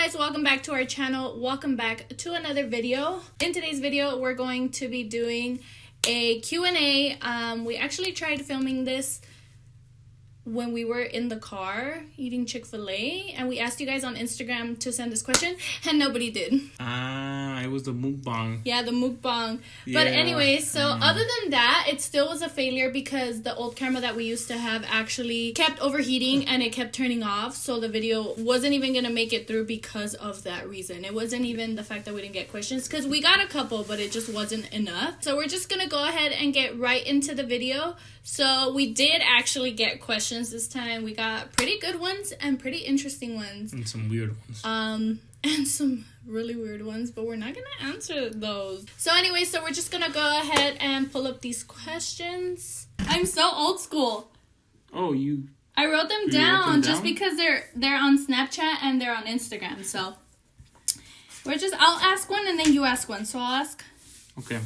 guys, welcome back to our channel. Welcome back to another video. In today's video, we're going to be doing a Q&A. We actually tried filming this when we were in the car eating Chick-fil-A, and we asked you guys on Instagram to send this question, and nobody did. It was the mukbang. Yeah, the mukbang. But anyway, so other than that, it still was a failure because the old camera that we used to have actually kept overheating and it kept turning off, so the video wasn't even gonna make it through because of that reason. It wasn't even the fact that we didn't get questions, because we got a couple, but it just wasn't enough. So we're just gonna go ahead and get right into the video. So we did actually get questions this time. We got pretty good ones and pretty interesting ones. And some weird ones. And some really weird ones, but we're not gonna answer those. So anyway, so we're just gonna go ahead and pull up these questions. I'm so old school. Oh, I wrote them down just because they're on Snapchat and they're on Instagram. So I'll ask one and then you ask one. So I'll ask. Okay.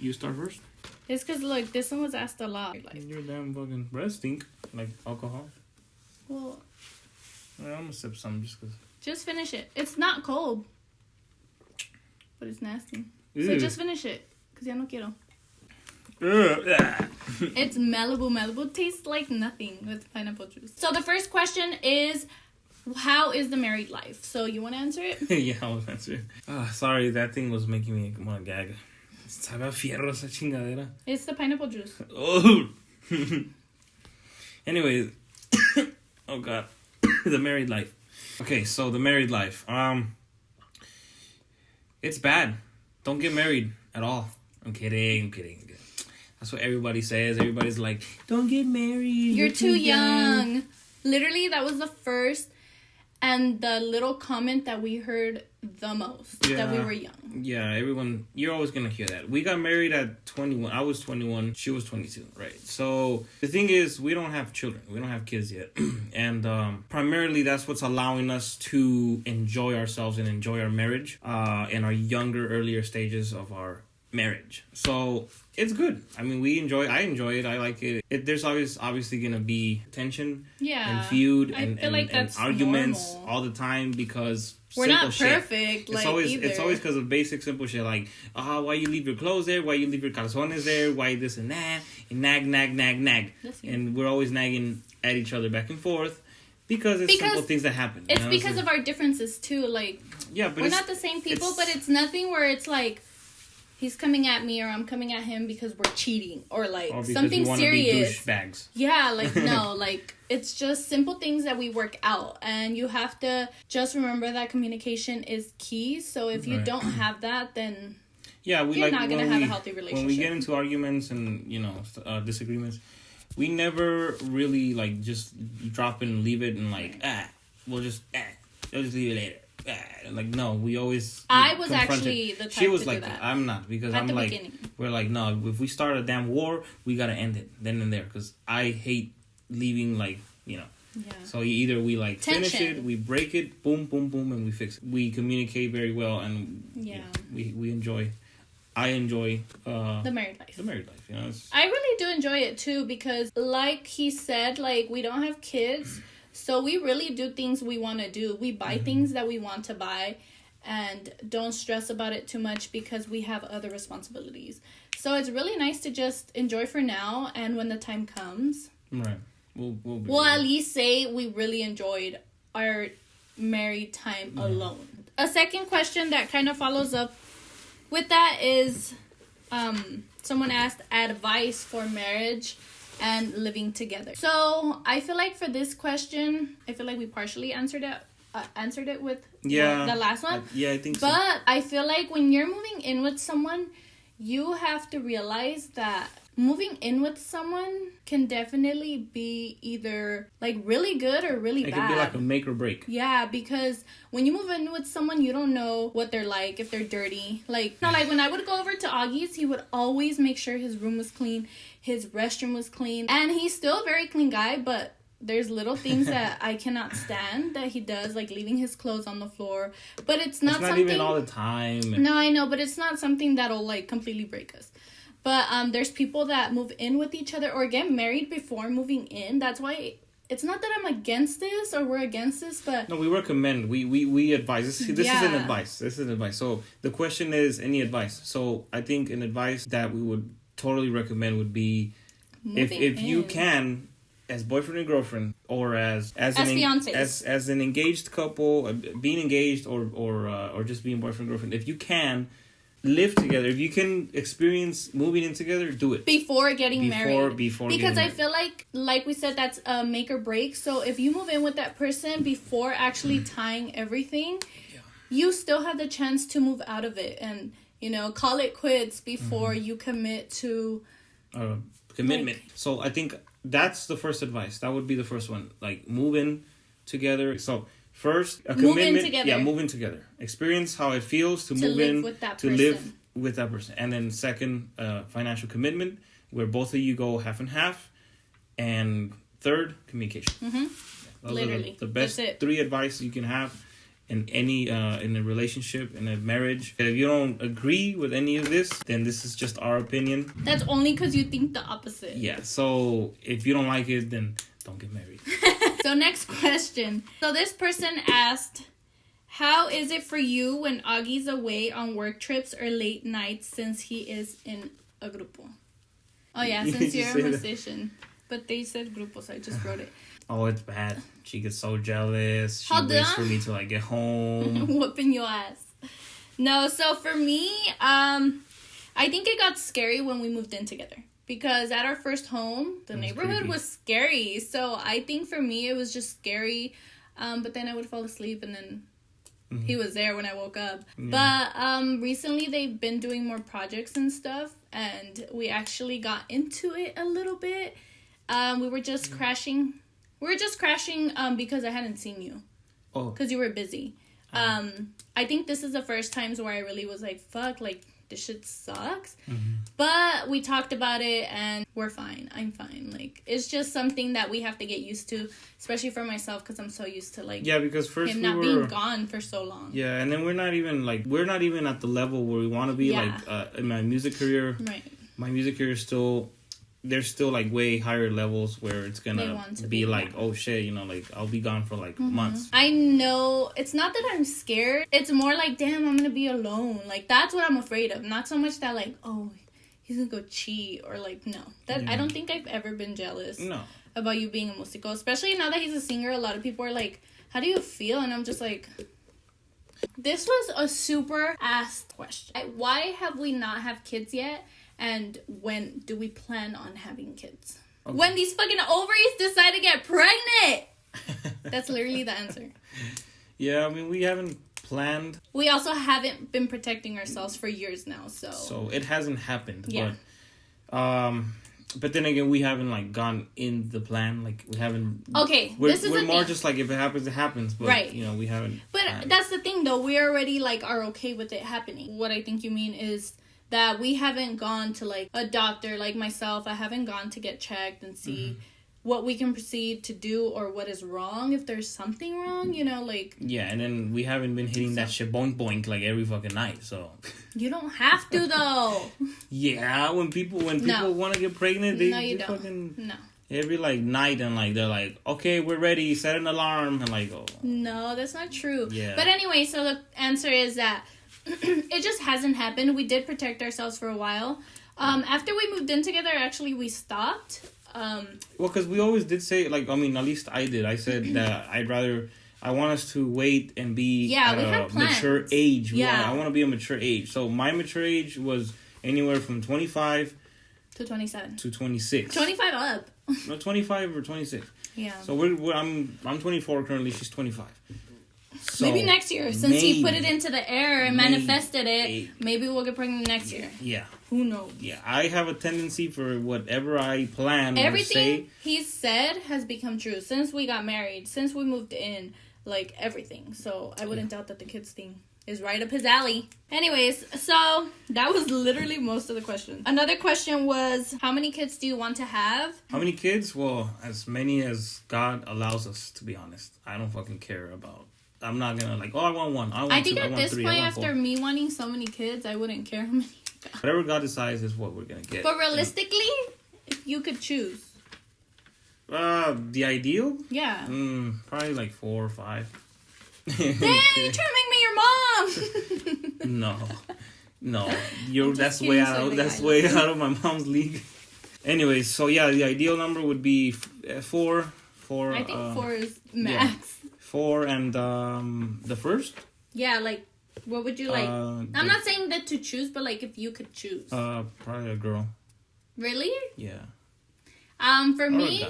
You start first. It's because, look, this one was asked a lot. Your damn fucking breath stink like alcohol. Well, I'm gonna sip some just because. Just finish it. It's not cold, but it's nasty. Ew. So just finish it, because ya no quiero. It's Malibu. Malibu tastes like nothing with pineapple juice. So the first question is, how is the married life? So you want to answer it? Yeah, I'll answer it. Sorry, that thing was making me want to gag. Sabe a fierro esa chingadera. It's the pineapple juice. Oh. Anyways. Oh, God. The married life. Okay, so the married life. It's bad. Don't get married at all. I'm kidding. That's what everybody says. Everybody's like, don't get married. You're too young. Literally, that was the first and the little comment that we heard the most. That we were young. Yeah, everyone, you're always going to hear that. We got married at 21. I was 21. She was 22, right? So the thing is, we don't have children. We don't have kids yet. And primarily, that's what's allowing us to enjoy ourselves and enjoy our marriage in our younger, earlier stages of our marriage. So it's good. I mean, I enjoy it. I like it. There's always obviously going to be tension and feud and arguments normal all the time because we're not perfect. It's always because of basic simple shit like why you leave your clothes there, why you leave your calzones there, why this and that, and nag, and we're always nagging at each other back and forth because simple things that happen. It's because of our differences too. Like, yeah, but we're not the same people, but it's nothing where it's like he's coming at me or I'm coming at him because we're cheating or like something serious. Be douchebags. Yeah, like no, like it's just simple things that we work out, and you have to just remember that communication is key. So if you don't have that, then you're not gonna have a healthy relationship. When we get into arguments and disagreements, we never really like just drop it and leave it and like we'll just leave it later. Like no, we always. I was actually the type she was to like do that. I'm not because I'm like beginning. We're like no. If we start a damn war, we gotta end it then and there because I hate leaving Yeah. So either we like finish it, we break it, boom, boom, boom, and we fix it. We communicate very well, and we enjoy. I enjoy the married life. The married life, I really do enjoy it too because, like he said, like we don't have kids. So we really do things we want to do. We buy things that we want to buy and don't stress about it too much because we have other responsibilities. So it's really nice to just enjoy for now, and when the time comes, right, we'll at least say we really enjoyed our married time alone. A second question that kind of follows up with that is someone asked advice for marriage and living together. So I feel like for this question, I feel like we partially answered it with the last one. I think so. But I feel like when you're moving in with someone, you have to realize that moving in with someone can definitely be either like really good or really bad. It can be like a make or break. Yeah, because when you move in with someone, you don't know what they're like, if they're dirty. Like when I would go over to Augie's, he would always make sure his room was clean, his restroom was clean, and he's still a very clean guy, but there's little things that I cannot stand that he does, like leaving his clothes on the floor. But it's not something even all the time. No, I know, but it's not something that'll like completely break us. But there's people that move in with each other or get married before moving in. That's why it's not that I'm against this or we're against this, but no, we recommend. We advise. This is an advice. This is advice. So the question is, any advice? So I think an advice that we would totally recommend would be, if you can, as boyfriend and girlfriend, or as fiancés, as an engaged couple, being engaged or just being boyfriend and girlfriend, if you can live together, if you can experience moving in together, do it before getting married. Because I married. feel like we said, that's a make or break. So if you move in with that person before actually tying everything, you still have the chance to move out of it and, you know, call it quits before you commit to commitment. So I think that's the first advice. That would be the first one. Like, move in together. So first, a commitment. Move in together. Experience how it feels to move in with that to person. live with that person. And then second, financial commitment, where both of you go half and half. And third, communication. Those Literally, are the best 3 advice you can have in any in a relationship, in a marriage. If you don't agree with any of this, then this is just our opinion. That's only because you think the opposite. Yeah. So if you don't like it, then don't get married. So next question. So this person asked, how is it for you when Augie's away on work trips or late nights since he is in a grupo? Oh yeah, since you're a musician. But they said grupo, so I just wrote it. Oh, it's bad. She gets so jealous. She waits for me till I get home. Whooping your ass. No, so for me, I think it got scary when we moved in together. Because at our first home, the neighborhood was scary. So I think for me, it was just scary. But then I would fall asleep and then he was there when I woke up. Yeah. But recently they've been doing more projects and stuff. And we actually got into it a little bit. We were just crashing. We were just crashing because I hadn't seen you. Oh. Because you were busy. I think this is the first times where I really was like, fuck, like, this shit sucks. But we talked about it and we're fine. I'm fine. Like, it's just something that we have to get used to, especially for myself, because I'm so used to, like, because first him not being gone for so long. Yeah, and then we're not even at the level where we want to be. Like, in my music career. Right. My music career is still... There's still, like, way higher levels where it's gonna be like, oh shit, you know, like, I'll be gone for, like, months. I know. It's not that I'm scared. It's more like, damn, I'm gonna be alone. Like, that's what I'm afraid of. Not so much that, like, oh, he's gonna go cheat or, like, no. I don't think I've ever been jealous about you being a musico. Especially now that he's a singer, a lot of people are like, how do you feel? And I'm just like... This was a super asked question. Why have we not have kids yet? And when do we plan on having kids? Okay. When these fucking ovaries decide to get pregnant! That's literally the answer. Yeah, I mean, we haven't planned. We also haven't been protecting ourselves for years now, so... So it hasn't happened. Yeah. But then again, we haven't, like, gone in the plan. Like, we haven't... Okay, this is we're more thing. Just like, if it happens, it happens. But, right. You know, we haven't... But that's the thing, though. We already, like, are okay with it happening. What I think you mean is... that we haven't gone to, like, a doctor, like myself. I haven't gone to get checked and see what we can proceed to do or what is wrong, if there's something wrong, you know, like... Yeah, and then we haven't been hitting that shit boink boink, like, every fucking night, so... You don't have to, though! Yeah, when people want to get pregnant, they don't. Fucking... No. Every, like, night, and, like, they're like, okay, we're ready, set an alarm, and, like, oh... No, that's not true. Yeah. But anyway, so the answer is that... it just hasn't happened. We did protect ourselves for a while. After we moved in together, actually, we stopped. Well, because we always did say, like, I mean, at least I did. I said that I want us to wait and be at a mature age. I want to be a mature age. So my mature age was anywhere from 25 to 27 to 26. 25 up. No, 25 or 26. Yeah. So I'm 24 currently. She's 25. So maybe next year, since he put it into the air and manifested it, maybe we'll get pregnant next year. Yeah. Who knows? Yeah, I have a tendency for whatever I plan everything he said has become true since we got married, since we moved in, like, everything. So I wouldn't doubt that the kids thing is right up his alley. Anyways, so that was literally most of the questions. Another question was, how many kids do you want to have? How many kids? Well, as many as God allows us, to be honest. I don't fucking care about... I'm not gonna like, I want one. I think at this point, after me wanting so many kids, I wouldn't care how many. Whatever God decides is what we're gonna get. But realistically, if you could choose. The ideal? Yeah. Probably like 4 or 5. Dang, you're trying to make me your mom. No, that's way out of my mom's league. Anyways, so yeah, the ideal number would be 4. I think 4 is max. Yeah, 4 and the first. Yeah, like what would you like? I'm not saying that to choose, but like if you could choose. Probably a girl. Really? Yeah. For me,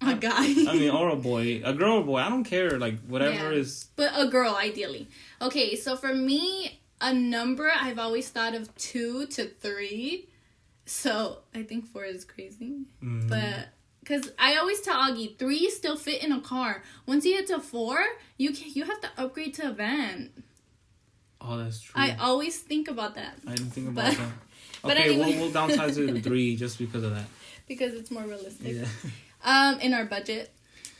a guy. I mean, or a boy, a girl or boy. I don't care. Like whatever is. But a girl, ideally. Okay, so for me, a number I've always thought of 2 to 3. So I think 4 is crazy, but because I always tell Augie 3 still fit in a car. Once you get to 4, you have to upgrade to a van. Oh, that's true. I always think about that. I didn't think about that. Okay, but anyway. we'll downsize it to 3 just because of that. Because it's more realistic. Yeah. In our budget.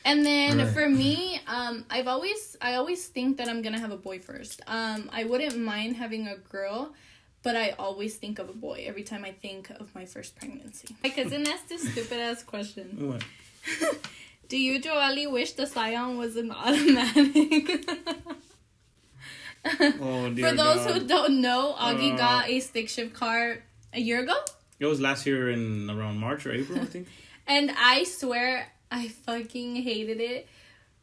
And then for me, I always think that I'm gonna have a boy first. I wouldn't mind having a girl, but I always think of a boy every time I think of my first pregnancy. My cousin asked this stupid ass question. What? Do you, Joaly, wish the Scion was an automatic? Oh, dear For those God. who don't know, Augie got a stick shift car a year ago. It was last year in around March or April, I think. And I swear I fucking hated it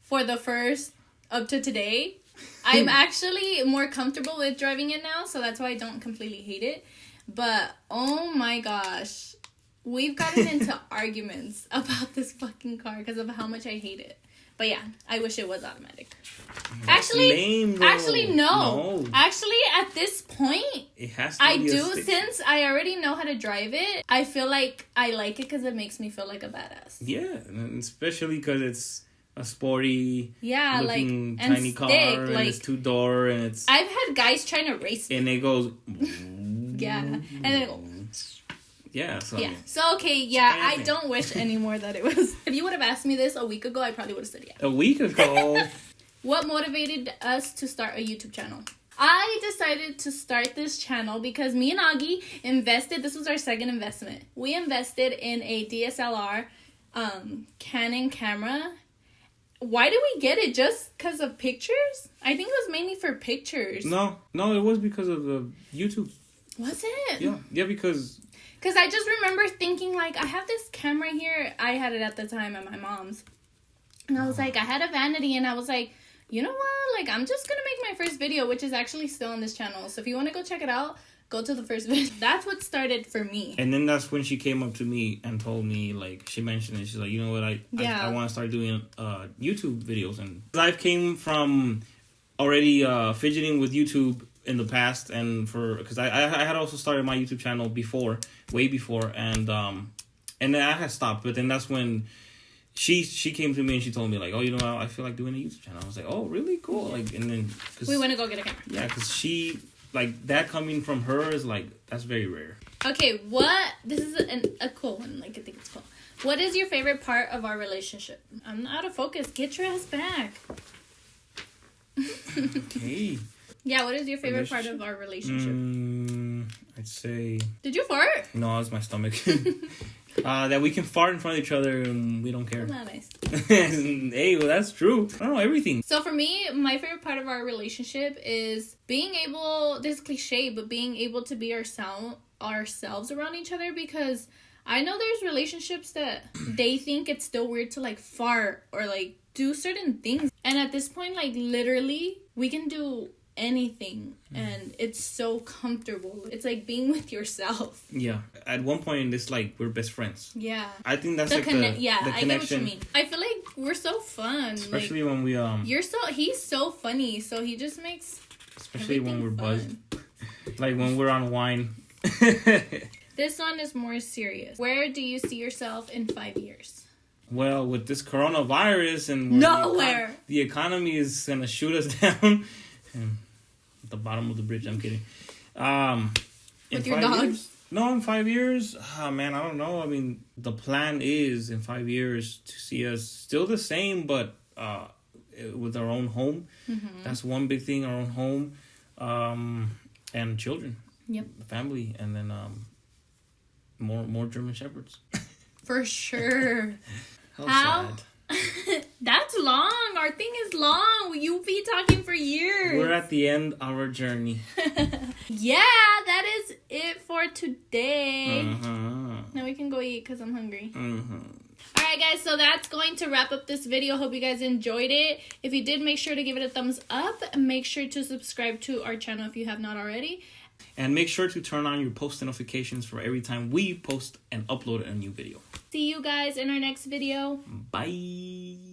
for the first up to today. I'm actually more comfortable with driving it now, so that's why I don't completely hate it. But oh my gosh, we've gotten into arguments about this fucking car because of how much I hate it. But yeah, I wish it was automatic. Actually, no. Actually, at this point, it has to I be do, since I already know how to drive it. I feel like I like it because it makes me feel like a badass. Yeah, and especially because it's a sporty, looking and tiny car, stick, and it's 2-door, and it's. I've had guys trying to race me. And it goes. Yeah, and then it goes. Yeah. So. Yeah. So okay. Yeah, I don't wish anymore that it was. If you would have asked me this a week ago, I probably would have said yeah. A week ago. What motivated us to start a YouTube channel? I decided to start this channel because me and Augie invested. This was our second investment. We invested in a DSLR, Canon camera. Why did we get it? Just because of pictures? I think it was mainly for pictures. No, it was because of the YouTube. Was it? Yeah, because I just remember thinking, like, I have this camera here. I had it at the time at my mom's. And I was like, I had a vanity, and I was like, you know what? Like, I'm just going to make my first video, which is actually still on this channel. So if you want to go check it out, go to the first video. That's what started for me. And then that's when she came up to me and told me, like, she mentioned it. She's like, you know what? I want to start doing YouTube videos. And I came from already fidgeting with YouTube in the past, and because I had also started my YouTube channel way before, and then I had stopped. But then that's when she came to me and she told me, like, oh, you know, I feel like doing a YouTube channel. I was like, oh, really? Cool. Like, and then we want to go get a camera. Yeah, because she, like, that coming from her is like, that's very rare. Okay, this is a cool one. Like, I think it's cool. What is your favorite part of our relationship? I'm out of focus. Get your ass back. Okay. Yeah, what is your favorite part of our relationship? I'd say... Did you fart? No, it's my stomach. That we can fart in front of each other and we don't care. Not nice. Hey, well, that's true. I don't know, everything. So for me, my favorite part of our relationship is being able, this is cliche, but being able to be ourselves around each other, because I know there's relationships that they think it's still weird to, like, fart or, like, do certain things. And at this point, like, literally, we can do anything and it's so comfortable. It's like being with yourself. Yeah, at one point it's like we're best friends. Yeah, I think that's the I get connection. what you mean. I feel like we're so fun, especially like, when we he's so funny, so he just makes, especially when we're buzzed, like when we're on wine. This one is more serious. Where do you see yourself in 5 years? Well, with this coronavirus and nowhere, the economy is gonna shoot us down. At the bottom of the bridge. I'm kidding. With your dogs? No, in 5 years. Man, I don't know. I mean, the plan is in 5 years to see us still the same, but with our own home. Mm-hmm. That's one big thing. Our own home, and children. Yep. Family, and then more German Shepherds. For sure. How? Sad. That's long. Our thing is long. You'll be talking for years. We're at the end of our journey. Yeah, that is it for today. Now we can go eat because I'm hungry. Alright guys, so that's going to wrap up this video. Hope you guys enjoyed it. If you did, make sure to give it a thumbs up. Make sure to subscribe to our channel if you have not already. And make sure to turn on your post notifications for every time we post and upload a new video. See you guys in our next video. Bye.